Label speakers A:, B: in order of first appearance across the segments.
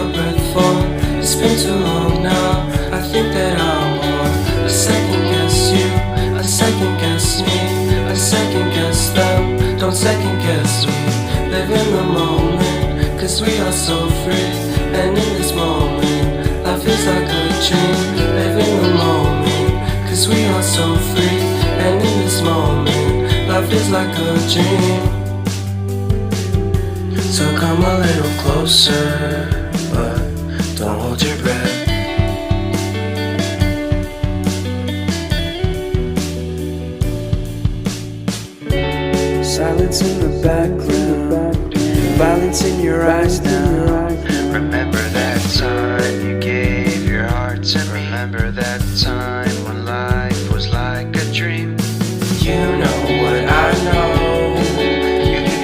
A: your breath fall. It's been too long now. I think that I want to second guess you, I second guess me, I second guess them. Don't second guess me. Live in the moment, cause we are so free. And in this moment, life is like a dream. Live in the moment, cause we are so free. And in this moment, life is like a dream. So come a little closer, but don't hold your breath. Silence in the background, violence in your eyes now.
B: Remember that time you gave your heart to me. Remember that time when life was like a dream.
A: You know what I know.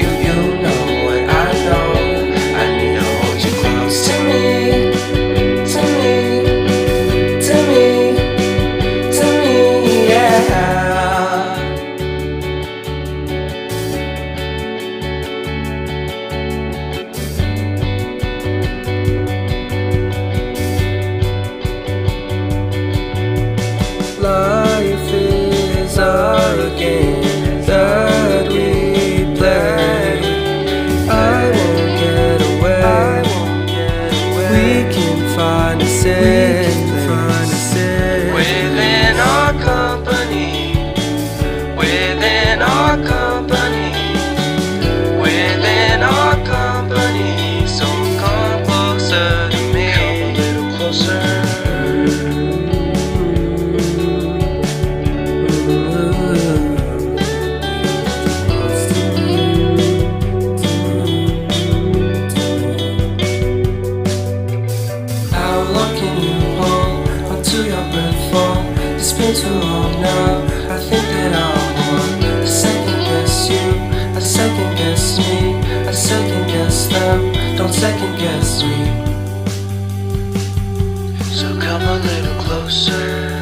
A: You know what I know. I need to hold you close to me, to me, to me, to me, yeah. Life is a game that we play. I won't get away. We can find a safe place
B: Within our company, within our company, within our company. So come closer to me, come a little closer.
A: Until your breath fall. It's been too long now. I think that I want to second guess you, I second guess me, I second guess them. Don't second guess me.
B: So come a little closer.